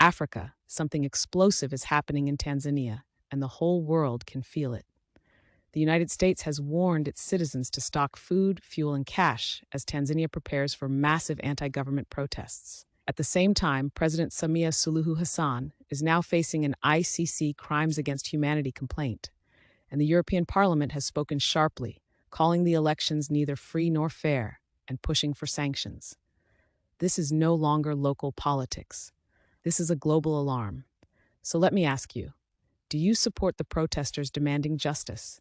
Africa, something explosive is happening in Tanzania, and the whole world can feel it. The United States has warned its citizens to stock food, fuel, and cash as Tanzania prepares for massive anti-government protests. At the same time, President Samia Suluhu Hassan is now facing an ICC Crimes-Against-Humanity complaint, and the European Parliament has spoken sharply, calling the elections neither free nor fair and pushing for sanctions. This is no longer local politics. This is a global alarm. So let me ask you, do you support the protesters demanding justice?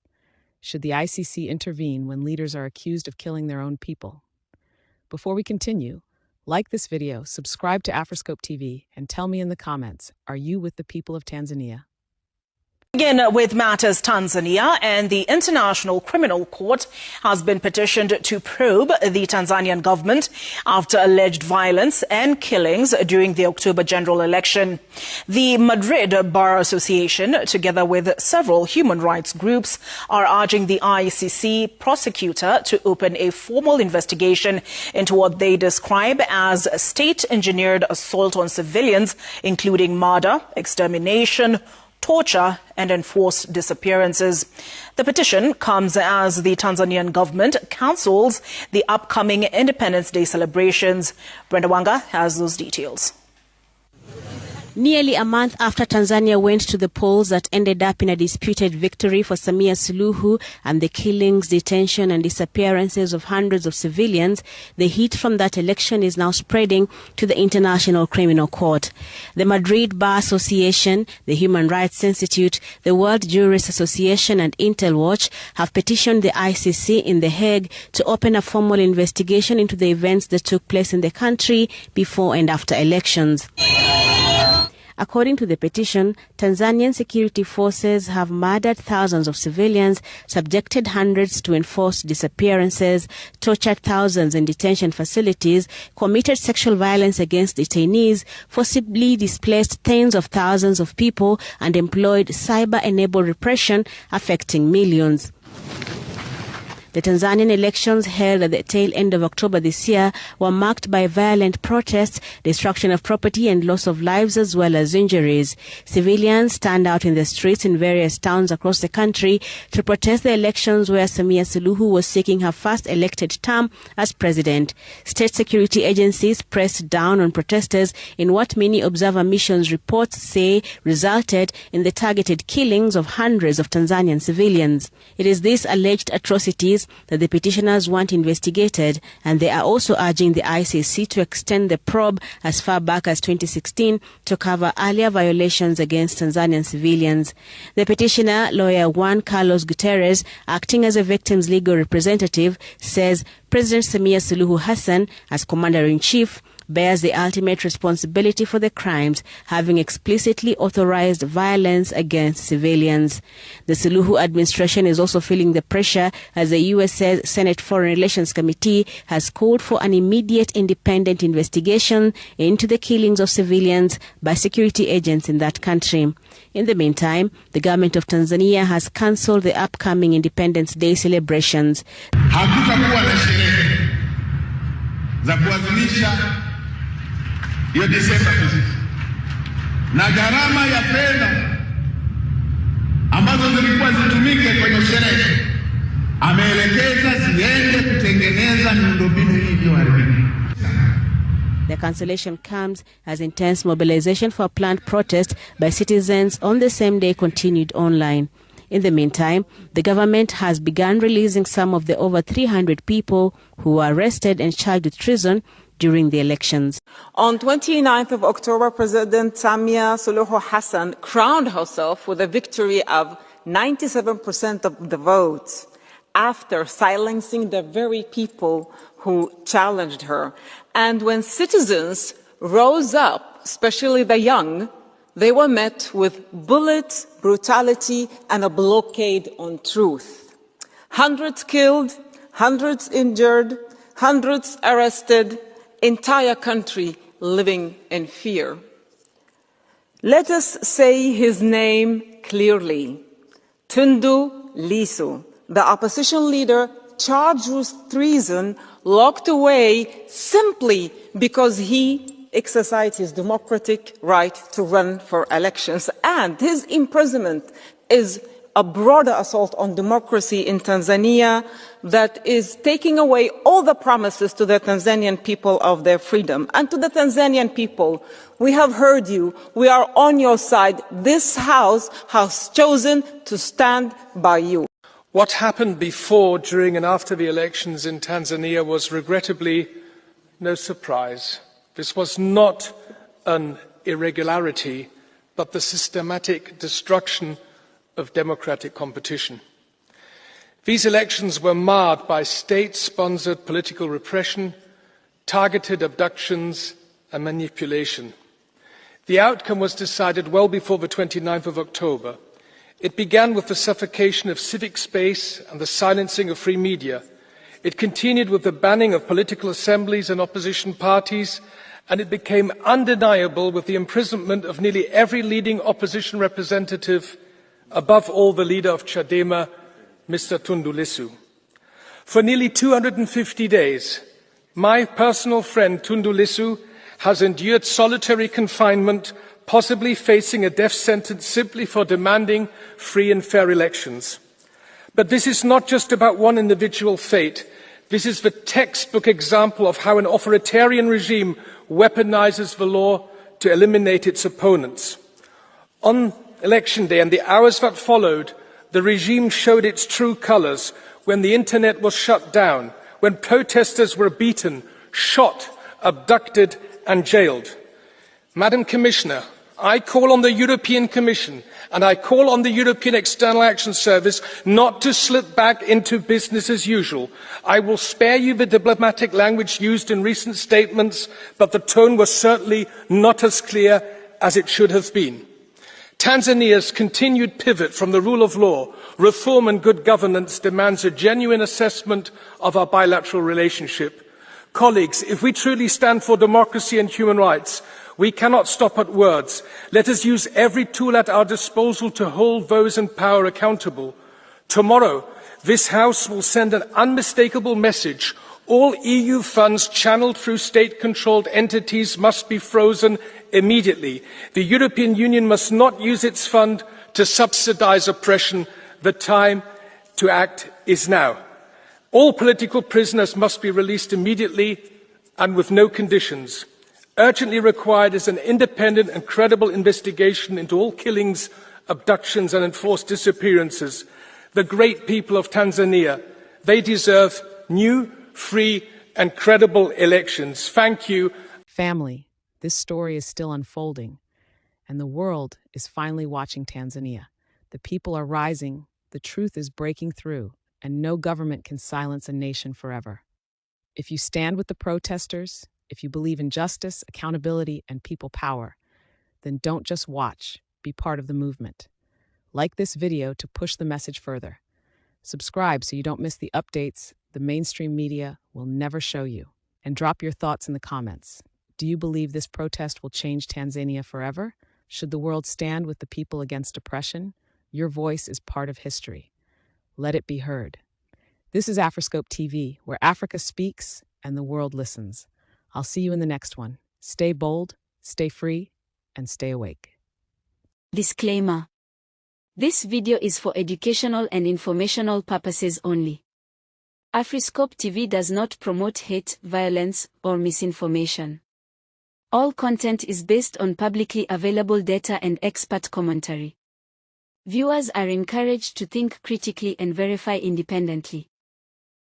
Should the ICC intervene when leaders are accused of killing their own people? Before we continue, like this video, subscribe to Afriscope TV, and tell me in the comments, are you with the people of Tanzania? Begin with matters Tanzania, and the International Criminal Court has been petitioned to probe the Tanzanian government after alleged violence and killings during the October general election. The Madrid Bar Association, together with several human rights groups, are urging the ICC prosecutor to open a formal investigation into what they describe as state-engineered assault on civilians, including murder, extermination, torture and enforced disappearances. The petition comes as the Tanzanian government cancels the upcoming Independence Day celebrations. Brenda Wanga has those details. Nearly a month after Tanzania went to the polls that ended up in a disputed victory for Samia Suluhu and the killings, detention and disappearances of hundreds of civilians, the heat from that election is now spreading to the International Criminal Court. The Madrid Bar Association, the Human Rights Institute, the World Jurists Association and Intel Watch have petitioned the ICC in The Hague to open a formal investigation into the events that took place in the country before and after elections. According to the petition, Tanzanian security forces have murdered thousands of civilians, subjected hundreds to enforced disappearances, tortured thousands in detention facilities, committed sexual violence against detainees, forcibly displaced tens of thousands of people, and employed cyber-enabled repression affecting millions. The Tanzanian elections held at the tail end of October this year were marked by violent protests, destruction of property and loss of lives as well as injuries. Civilians turned out in the streets in various towns across the country to protest the elections where Samia Suluhu was seeking her first elected term as president. State security agencies pressed down on protesters in what many observer missions reports say resulted in the targeted killings of hundreds of Tanzanian civilians. It is these alleged atrocities that the petitioners want investigated, and they are also urging the ICC to extend the probe as far back as 2016 to cover earlier violations against Tanzanian civilians. The petitioner, lawyer Juan Carlos Guterres, acting as a victim's legal representative, says President Samia Suluhu Hassan, as Commander-in-Chief, bears the ultimate responsibility for the crimes, having explicitly authorized violence against civilians. The Suluhu administration is also feeling the pressure as the U.S. Senate Foreign Relations Committee has called for an immediate independent investigation into the killings of civilians by security agents in that country. In the meantime, the government of Tanzania has cancelled the upcoming Independence Day celebrations. Hakutakuwa na sherehe za kuadhimisha hiyo Desemba na gharama ya fedha ambazo zilikuwa zitumike kwenye sherehe ameelekeza ziende kutengeneza miundombinu hii iliyoharibika. The cancellation comes as intense mobilization for a planned protest by citizens on the same day continued online. In the meantime, the government has begun releasing some of the over 300 people who were arrested and charged with treason during the elections. On 29th of October, President Samia Suluhu Hassan crowned herself with a victory of 97% of the votes after silencing the very people who challenged her. And when citizens rose up, especially the young, they were met with bullets, brutality, and a blockade on truth. Hundreds killed, hundreds injured, hundreds arrested, entire country living in fear. Let us say his name clearly. Tundu Lissu, the opposition leader charged with treason, locked away simply because he exercised his democratic right to run for elections. And his imprisonment is a broader assault on democracy in Tanzania that is taking away all the promises to the Tanzanian people of their freedom. And to the Tanzanian people, we have heard you. We are on your side. This House has chosen to stand by you. What happened before, during and after the elections in Tanzania was regrettably no surprise. This was not an irregularity, but the systematic destruction of democratic competition. These elections were marred by state-sponsored political repression, targeted abductions and manipulation. The outcome was decided well before the 29th of October. It began with the suffocation of civic space and the silencing of free media. It continued with the banning of political assemblies and opposition parties, and it became undeniable with the imprisonment of nearly every leading opposition representative, above all the leader of Chadema, Mr. Tundu Lissu. For nearly 250 days, my personal friend Tundu Lissu has endured solitary confinement, possibly facing a death sentence simply for demanding free and fair elections. But this is not just about one individual fate. This is the textbook example of how an authoritarian regime weaponizes the law to eliminate its opponents. On Election Day and the hours that followed, the regime showed its true colors when the internet was shut down, when protesters were beaten, shot, abducted and jailed. Madam Commissioner, I call on the European Commission and I call on the European External Action Service not to slip back into business as usual. I will spare you the diplomatic language used in recent statements, but the tone was certainly not as clear as it should have been. Tanzania's continued pivot from the rule of law, reform and good governance demands a genuine assessment of our bilateral relationship. Colleagues, if we truly stand for democracy and human rights, we cannot stop at words. Let us use every tool at our disposal to hold those in power accountable. Tomorrow, this House will send an unmistakable message. All EU funds channeled through state-controlled entities must be frozen immediately. The European Union must not use its fund to subsidize oppression. The time to act is now. All political prisoners must be released immediately and with no conditions. Urgently required is an independent and credible investigation into all killings, abductions and enforced disappearances. The great people of Tanzania, they deserve new, free and credible elections. Thank you. Family, this story is still unfolding, and the world is finally watching Tanzania. The people are rising, the truth is breaking through, and no government can silence a nation forever. If you stand with the protesters, if you believe in justice, accountability, and people power, then don't just watch, be part of the movement. Like this video to push the message further. Subscribe so you don't miss the updates the mainstream media will never show you. And drop your thoughts in the comments. Do you believe this protest will change Tanzania forever? Should the world stand with the people against oppression? Your voice is part of history. Let it be heard. This is Afriscope TV, where Africa speaks and the world listens. I'll see you in the next one. Stay bold, stay free, and stay awake. Disclaimer. This video is for educational and informational purposes only. Afriscope TV does not promote hate, violence, or misinformation. All content is based on publicly available data and expert commentary. Viewers are encouraged to think critically and verify independently.